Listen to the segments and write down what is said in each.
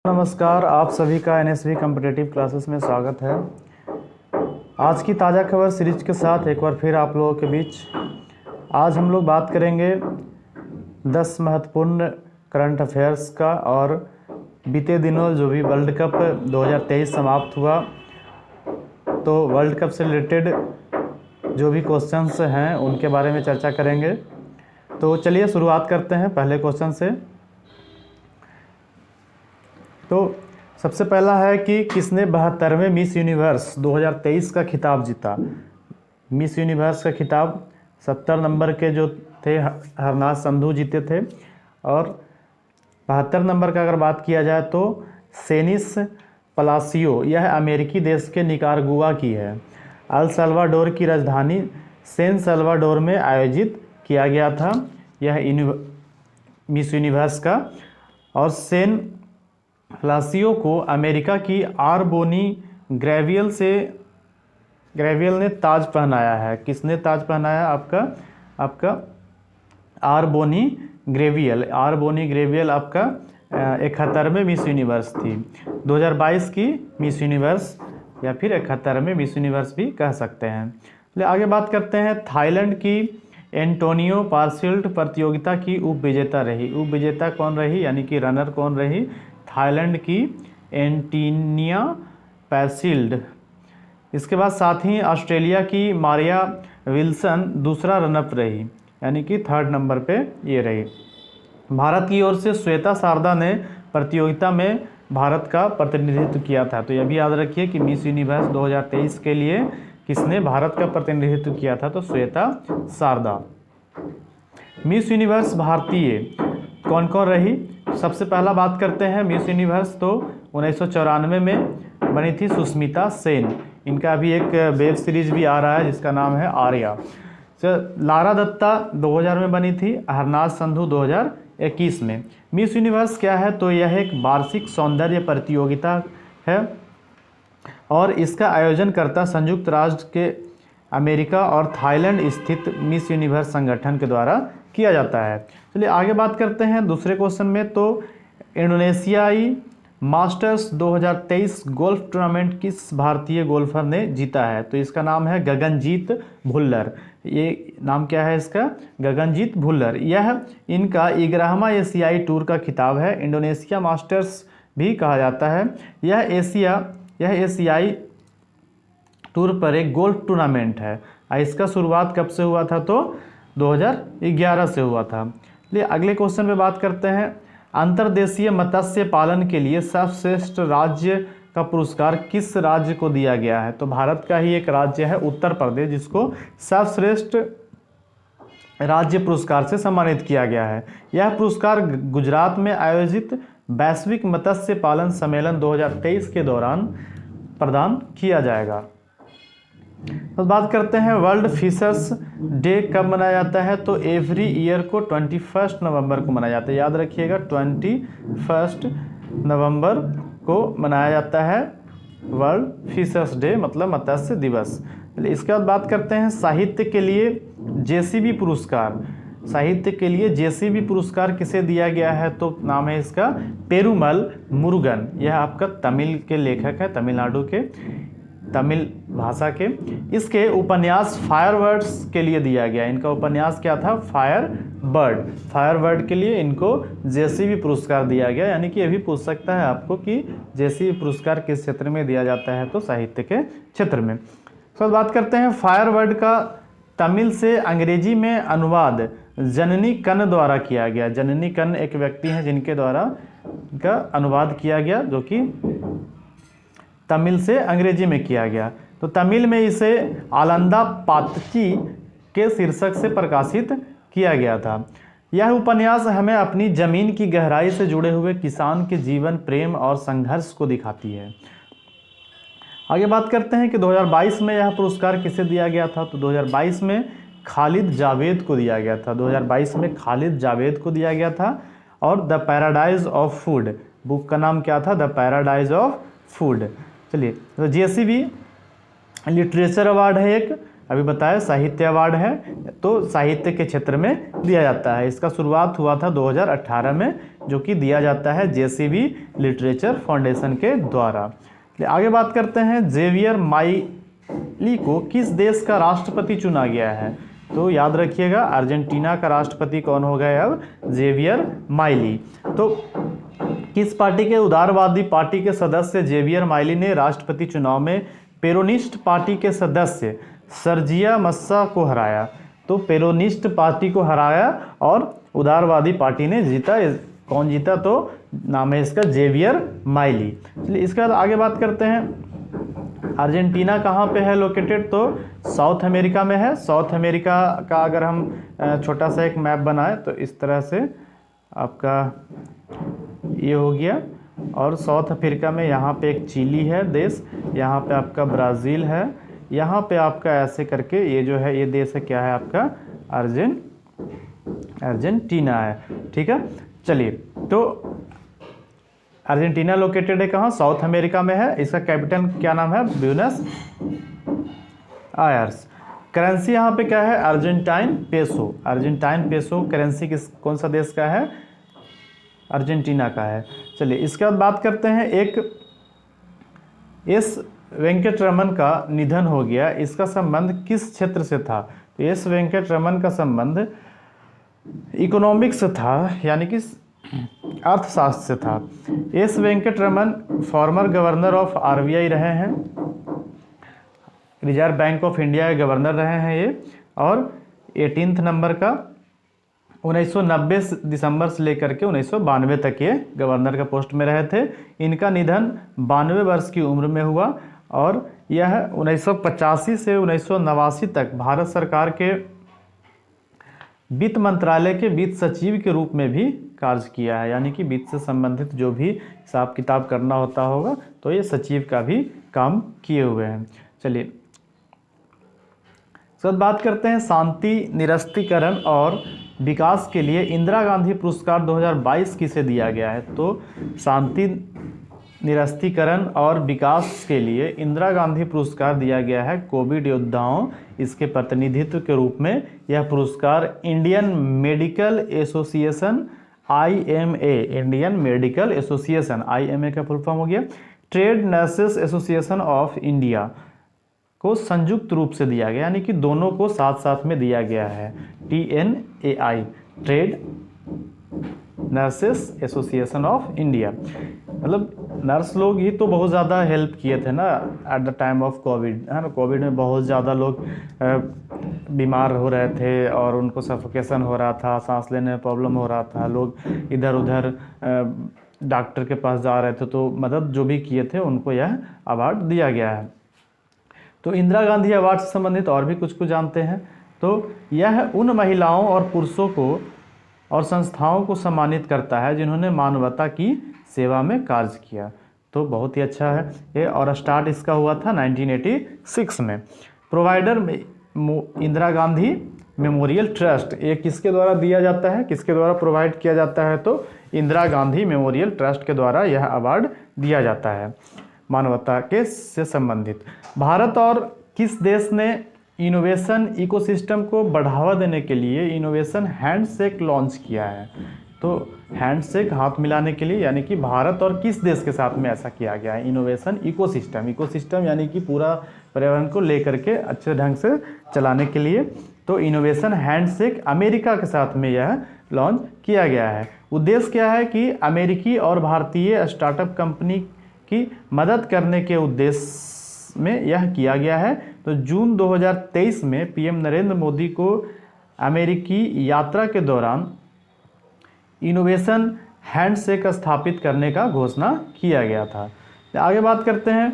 नमस्कार, आप सभी का एनएसवी कॉम्पिटिटिव क्लासेस में स्वागत है। आज की ताज़ा खबर सीरीज के साथ एक बार फिर आप लोगों के बीच आज हम लोग बात करेंगे 10 महत्वपूर्ण करंट अफेयर्स का और बीते दिनों जो भी वर्ल्ड कप 2023 समाप्त हुआ तो वर्ल्ड कप से रिलेटेड जो भी क्वेश्चंस हैं उनके बारे में चर्चा करेंगे। तो चलिए शुरुआत करते हैं पहले क्वेश्चन से। तो सबसे पहला है कि किसने 72वें मिस यूनिवर्स 2023 का खिताब जीता। मिस यूनिवर्स का खिताब 70 नंबर के जो थे हरनाज संधू जीते थे, और 72 नंबर का अगर बात किया जाए तो सेनिस पलासियो, यह अमेरिकी देश के निकारागुआ की है। अल सल्वाडोर की राजधानी सैन सल्वाडोर में आयोजित किया गया था यह मिस यूनिवर्स का। और सेन पलासियो को अमेरिका की आरबोनी ग्रेवियल ने ताज पहनाया है। किसने ताज पहनाया? आपका आरबोनी ग्रेवियल आपका 71वें मिस यूनिवर्स थी। 2022 की मिस यूनिवर्स या फिर 71वें मिस यूनिवर्स भी कह सकते हैं। चलिए आगे बात करते हैं। थाईलैंड की एंटोनियो पारसिल्ड प्रतियोगिता की उपविजेता रही। उपविजेता कौन रही, यानी कि रनर कौन रही? थाईलैंड की एंटोनिया पारसिल्ड। इसके बाद साथ ही ऑस्ट्रेलिया की मारिया विल्सन दूसरा रनअप रही, यानी कि 3rd नंबर पे ये रही। भारत की ओर से श्वेता शारदा ने प्रतियोगिता में भारत का प्रतिनिधित्व किया था। तो यह भी याद रखिए कि मिस यूनिवर्स 2023 के लिए किसने भारत का प्रतिनिधित्व किया था? तो श्वेता शारदा। मिस यूनिवर्स भारतीय कौन कौन रही? सबसे पहला बात करते हैं मिस यूनिवर्स तो 1994 में बनी थी सुष्मिता सेन। इनका अभी एक वेब सीरीज भी आ रहा है जिसका नाम है आर्या। लारा दत्ता 2000 में बनी थी। हरनाज संधू 2021 में। मिस यूनिवर्स क्या है? तो यह एक वार्षिक सौंदर्य प्रतियोगिता है और इसका आयोजन करता संयुक्त राष्ट्र के अमेरिका और थाईलैंड स्थित मिस यूनिवर्स संगठन के द्वारा किया जाता है। चलिए आगे बात करते हैं दूसरे क्वेश्चन में। तो इंडोनेशियाई मास्टर्स 2023 गोल्फ टूर्नामेंट किस भारतीय गोल्फर ने जीता है? तो इसका नाम है गगनजीत भुल्लर। ये नाम क्या है इसका? गगनजीत भुल्लर। यह इनका 11वां एशियाई टूर का खिताब है। इंडोनेशिया मास्टर्स भी कहा जाता है। यह एशियाई टूर पर एक गोल्फ टूर्नामेंट है। इसका शुरुआत कब से हुआ था? तो 2011 से हुआ था। चलिए अगले क्वेश्चन पे बात करते हैं। अंतर्देशीय मत्स्य पालन के लिए सर्वश्रेष्ठ राज्य का पुरस्कार किस राज्य को दिया गया है? तो भारत का ही एक राज्य है उत्तर प्रदेश, जिसको सर्वश्रेष्ठ राज्य पुरस्कार से सम्मानित किया गया है। यह पुरस्कार गुजरात में आयोजित वैश्विक मत्स्य पालन सम्मेलन 2023 के दौरान प्रदान किया जाएगा। तो बात करते हैं वर्ल्ड फिशर्स डे कब मनाया जाता है? तो एवरी ईयर को 21 नवंबर को मनाया जाता है। याद रखिएगा 21 नवंबर को मनाया जाता है वर्ल्ड फिशर्स डे, मतलब मत्स्य दिवस। इसके बाद बात करते हैं साहित्य के लिए जेसीबी पुरस्कार। साहित्य के लिए जेसीबी पुरस्कार किसे दिया गया है? तो नाम है इसका पेरुमल मुरुगन। यह आपका तमिल के लेखक है, तमिलनाडु के, तमिल भाषा के। इसके उपन्यास फायरबर्ड्स के लिए दिया गया। इनका उपन्यास क्या था? फायरबर्ड के लिए इनको जेसीबी पुरस्कार दिया गया। यानी कि ये भी पूछ सकता है आपको कि जेसीबी पुरस्कार किस क्षेत्र में दिया जाता है? तो साहित्य के क्षेत्र में। तो बात करते हैं फायरबर्ड का तमिल से अंग्रेजी में अनुवाद जननी कन्न द्वारा किया गया। जननी कन्न एक व्यक्ति हैं जिनके द्वारा इनका अनुवाद किया गया, जो कि तमिल से अंग्रेजी में किया गया। तो तमिल में इसे आलंदा पातची के शीर्षक से प्रकाशित किया गया था। यह उपन्यास हमें अपनी जमीन की गहराई से जुड़े हुए किसान के जीवन, प्रेम और संघर्ष को दिखाती है। आगे बात करते हैं कि 2022 में यह पुरस्कार किसे दिया गया था? तो 2022 में खालिद जावेद को दिया गया था। 2022 में खालिद जावेद को दिया गया था। और the paradise of food, book का नाम क्या था? The paradise of food. चलिए, तो जेसीबी लिटरेचर अवार्ड है एक, अभी बताया साहित्य अवार्ड है, तो साहित्य के क्षेत्र में दिया जाता है। इसका शुरुआत हुआ था 2018 में जो कि दिया जाता है JCB लिटरेचर फाउंडेशन के द्वारा। आगे बात करते हैं, जेवियर माइली को किस देश का राष्ट्रपति चुना गया है? तो याद रखिएगा, अर्जेंटीना का राष्ट्रपति कौन हो गया अब? Javier Milei. तो किस पार्टी के? उदारवादी पार्टी के सदस्य जेवियर माइली ने राष्ट्रपति चुनाव में पेरोनिस्ट पार्टी के सदस्य सर्जिया मस्सा को हराया। तो पेरोनिस्ट पार्टी को हराया और उदारवादी पार्टी ने जीता। कौन जीता? तो नाम है इसका जेवियर माइली। चलिए इसके बाद आगे बात करते हैं, अर्जेंटीना कहाँ पे है लोकेटेड? तो साउथ अमेरिका में है। साउथ अमेरिका का अगर हम छोटा सा एक मैप बनाए तो इस तरह से आपका ये हो गया, और साउथ अफ्रीका में यहाँ पे एक चिली है देश, यहाँ पे आपका ब्राज़ील है, यहाँ पे आपका ऐसे करके ये जो है ये देश है, क्या है आपका? अर्जेंटीना है। ठीक है, चलिए तो अर्जेंटीना लोकेटेड है कहाँ? साउथ अमेरिका में है। इसका कैपिटल क्या नाम है? Buenos Aires. करेंसी यहाँ पे क्या है? Argentine peso. Argentine peso currency कौन सा देश का है? अर्जेंटीना का है। चलिए इसके बाद बात करते हैं, एक एस वेंकटरमन का निधन हो गया, इसका संबंध किस क्षेत्र से था? तो एस वेंकटरमन का संबंध इकोनॉमिक्स था, यानी कि अर्थशास्त्र से था। S Venkataraman former governor of RBI रहे हैं, रिजर्व बैंक ऑफ इंडिया के गवर्नर रहे हैं ये, और 18 नंबर का 1990 दिसंबर से लेकर के 1992 तक ये गवर्नर का पोस्ट में रहे थे। इनका निधन 92 वर्ष की उम्र में हुआ, और यह 1985 से 1989 तक भारत सरकार के वित्त मंत्रालय के वित्त सचिव के रूप में भी कार्य किया है, यानी कि वित्त से संबंधित जो भी हिसाब किताब करना होता होगा तो ये सचिव का भी काम किए हुए हैं। चलिए सर बात करते हैं, शांति निरस्तीकरण और विकास के लिए इंदिरा गांधी पुरस्कार 2022 किसे दिया गया है? तो शांति निरस्तीकरण और विकास के लिए इंदिरा गांधी पुरस्कार दिया गया है कोविड योद्धाओं, इसके प्रतिनिधित्व के रूप में। यह पुरस्कार Indian medical association IMA, Indian medical association IMA का फुल फॉर्म हो गया, trade nurses association of India को संयुक्त रूप से दिया गया, यानी कि दोनों को साथ साथ में दिया गया है। TNAI, trade nurses association of India. मतलब नर्स लोग ही तो बहुत ज़्यादा हेल्प किए थे ना at the time of Covid, है ना। कोविड में बहुत ज़्यादा लोग बीमार हो रहे थे और उनको सफोकेशन हो रहा था, सांस लेने में प्रॉब्लम हो रहा था, लोग इधर उधर डॉक्टर के पास जा रहे थे, तो मदद जो भी किए थे उनको यह अवार्ड दिया गया है। तो इंदिरा गांधी अवार्ड से संबंधित और भी कुछ जानते हैं। तो यह उन महिलाओं और पुरुषों को और संस्थाओं को सम्मानित करता है जिन्होंने मानवता की सेवा में कार्य किया। तो बहुत ही अच्छा है ये, और स्टार्ट इसका हुआ था 1986 में। प्रोवाइडर में इंदिरा गांधी मेमोरियल ट्रस्ट, ये किसके द्वारा दिया जाता है, किसके द्वारा प्रोवाइड किया जाता है? तो इंदिरा गांधी मेमोरियल ट्रस्ट के द्वारा यह अवार्ड दिया जाता है मानवता के से संबंधित। भारत और किस देश ने इनोवेशन इकोसिस्टम को बढ़ावा देने के लिए इनोवेशन हैंडशेक लॉन्च किया है? तो हैंडशेक हाथ मिलाने के लिए, यानी कि भारत और किस देश के साथ में ऐसा किया गया है? इनोवेशन इकोसिस्टम, इकोसिस्टम यानी कि पूरा पर्यावरण को लेकर के अच्छे ढंग से चलाने के लिए। तो इनोवेशन हैंडशेक अमेरिका के साथ में यह लॉन्च किया गया है। उद्देश्य क्या है कि अमेरिकी और भारतीय स्टार्टअप कंपनी की मदद करने के उद्देश्य में यह किया गया है। तो जून 2023 में PM नरेंद्र मोदी को अमेरिकी यात्रा के दौरान इनोवेशन हैंडशेक स्थापित करने का घोषणा किया गया था। आगे बात करते हैं,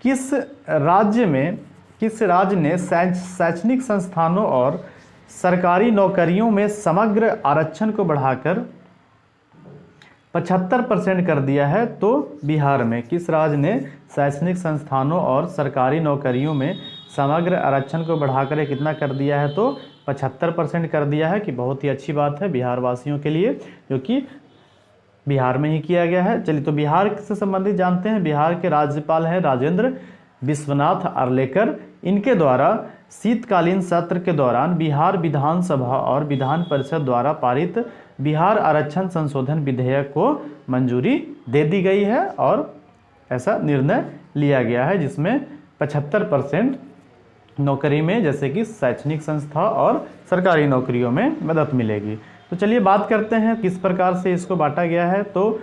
किस राज्य ने शैक्षणिक संस्थानों और सरकारी नौकरियों में समग्र आरक्षण को बढ़ाकर 75% कर दिया है? तो बिहार में। किस राज्य ने शैक्षणिक संस्थानों और सरकारी नौकरियों में समग्र आरक्षण को बढ़ाकर कितना कर दिया है? तो 75% कर दिया है, कि बहुत ही अच्छी बात है बिहार वासियों के लिए, जो कि बिहार में ही किया गया है। चलिए तो बिहार से संबंधित जानते हैं। बिहार के राज्यपाल हैं राजेंद्र विश्वनाथ आर्लेकर। इनके द्वारा शीतकालीन सत्र के दौरान बिहार विधानसभा और विधान परिषद द्वारा पारित बिहार आरक्षण संशोधन विधेयक को मंजूरी दे दी गई है और ऐसा निर्णय लिया गया है जिसमें 75% नौकरी में जैसे कि शैक्षणिक संस्था और सरकारी नौकरियों में मदद मिलेगी। तो चलिए बात करते हैं किस प्रकार से इसको बांटा गया है। तो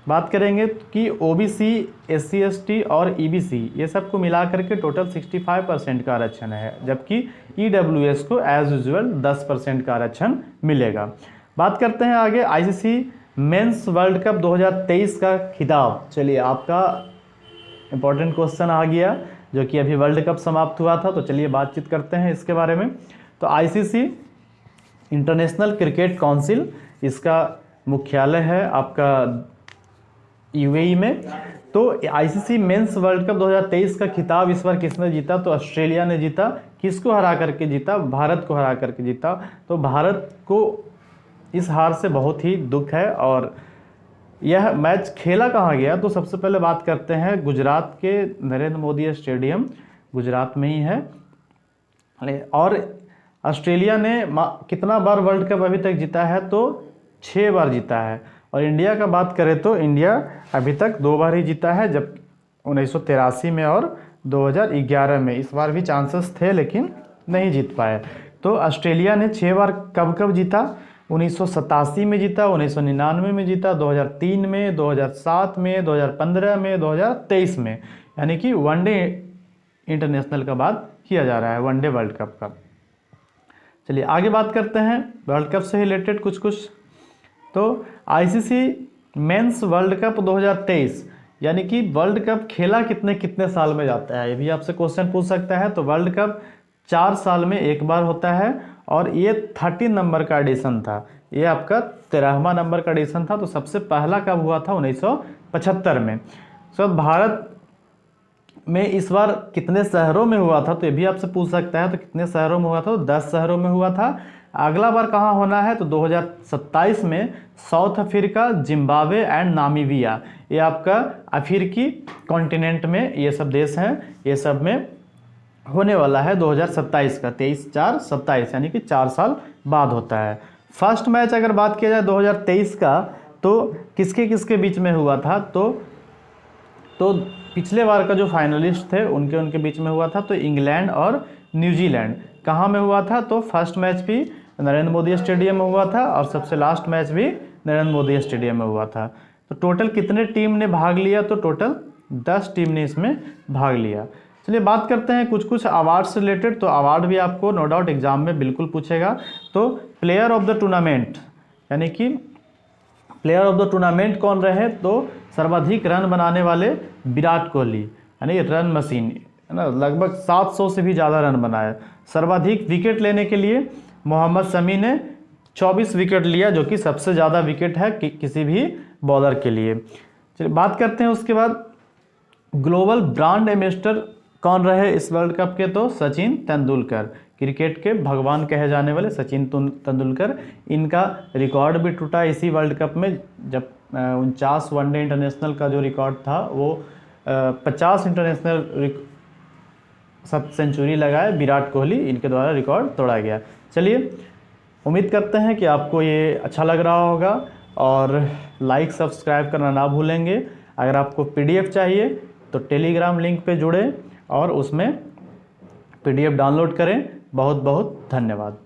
बात करेंगे कि ओबीसी, एससी एसटी और ईबीसी ये सबको मिला करके टोटल 65% का आरक्षण है, जबकि ईडब्ल्यूएस को एज यूजुअल 10% का आरक्षण मिलेगा। बात करते हैं आगे आईसीसी मेंस वर्ल्ड कप 2023 का खिताब। चलिए आपका इंपॉर्टेंट क्वेश्चन आ गया जो कि अभी वर्ल्ड कप समाप्त हुआ था, तो चलिए बातचीत करते हैं इसके बारे में। तो आईसीसी इंटरनेशनल क्रिकेट काउंसिल, इसका मुख्यालय है आपका यूएई में। तो आईसीसी मेंस वर्ल्ड कप 2023 का खिताब इस बार किसने जीता? तो ऑस्ट्रेलिया ने जीता। किसको हरा करके जीता? भारत को हरा करके जीता। तो भारत को इस हार से बहुत ही दुख है। और यह मैच खेला कहाँ गया? तो सबसे पहले बात करते हैं गुजरात के नरेंद्र मोदी स्टेडियम, गुजरात में ही है। और ऑस्ट्रेलिया ने कितना बार वर्ल्ड कप अभी तक जीता है? तो 6 बार जीता है। और इंडिया का बात करें तो इंडिया अभी तक 2 बार ही जीता है, जब 1983 में और 2011 में। इस बार भी चांसेस थे लेकिन नहीं जीत पाए। तो ऑस्ट्रेलिया ने 6 बार कब कब जीता? 1987 में जीता, 1999 में जीता, 2003 में, 2007 में, 2015 में, 2023 में। यानी कि वनडे इंटरनेशनल का बात किया जा रहा है, वनडे वर्ल्ड कप का। चलिए आगे बात करते हैं वर्ल्ड कप से रिलेटेड कुछ। तो आईसीसी मेंस वर्ल्ड कप 2023 यानी कि वर्ल्ड कप खेला कितने साल में जाता है, ये भी आपसे क्वेश्चन पूछ सकता है। तो वर्ल्ड कप 4 साल में एक बार होता है और ये 13 नंबर का एडिशन था, ये आपका 13वां नंबर का एडिशन था। तो सबसे पहला कब हुआ था? 1975 में। तो भारत में इस बार कितने शहरों में हुआ था? तो ये भी आपसे पूछ सकता है। तो कितने शहरों में हुआ था? तो 10 शहरों में हुआ था। अगला बार कहाँ होना है? तो 2027 में south Africa, Zimbabwe and Namibia, ये आपका अफ्रीकी कॉन्टिनेंट में ये सब देश हैं, ये सब में होने वाला है 2027 का, 23/4/27 यानी कि 4 साल बाद होता है। फर्स्ट मैच अगर बात किया जाए 2023 का, तो किसके किसके बीच में हुआ था? तो पिछले बार का जो फाइनलिस्ट थे उनके बीच में हुआ था। तो इंग्लैंड और न्यूजीलैंड कहाँ में हुआ था? तो फर्स्ट मैच भी नरेंद्र मोदी स्टेडियम में हुआ था और सबसे लास्ट मैच भी नरेंद्र मोदी स्टेडियम में हुआ था। तो टोटल कितने टीम ने भाग लिया? तो टोटल 10 टीम ने इसमें भाग लिया। चलिए बात करते हैं कुछ अवार्ड से रिलेटेड। तो अवार्ड भी आपको नो डाउट एग्जाम में बिल्कुल पूछेगा। तो प्लेयर ऑफ द टूर्नामेंट यानी कि प्लेयर ऑफ द टूर्नामेंट कौन रहे? तो सर्वाधिक रन बनाने वाले विराट कोहली, यानी रन मशीन है ना, लगभग 700 से भी ज़्यादा रन बनाए। सर्वाधिक विकेट लेने के लिए मोहम्मद शमी ने 24 विकेट लिया, जो कि सबसे ज़्यादा विकेट है किसी भी बॉलर के लिए। चलिए बात करते हैं उसके बाद ग्लोबल ब्रांड एम्बेसडर कौन रहे इस वर्ल्ड कप के? तो सचिन तेंदुलकर, क्रिकेट के भगवान कहे जाने वाले सचिन तेंदुलकर। इनका रिकॉर्ड भी टूटा इसी वर्ल्ड कप में, जब 49 वनडे इंटरनेशनल का जो रिकॉर्ड था वो 50 इंटरनेशनल सेंचुरी लगाए विराट कोहली, इनके द्वारा रिकॉर्ड तोड़ा गया। चलिए उम्मीद करते हैं कि आपको ये अच्छा लग रहा होगा और लाइक सब्सक्राइब करना ना भूलेंगे। अगर आपको पीडीएफ चाहिए तो टेलीग्राम लिंक पे जुड़ें और उसमें पीडीएफ डाउनलोड करें। बहुत बहुत धन्यवाद।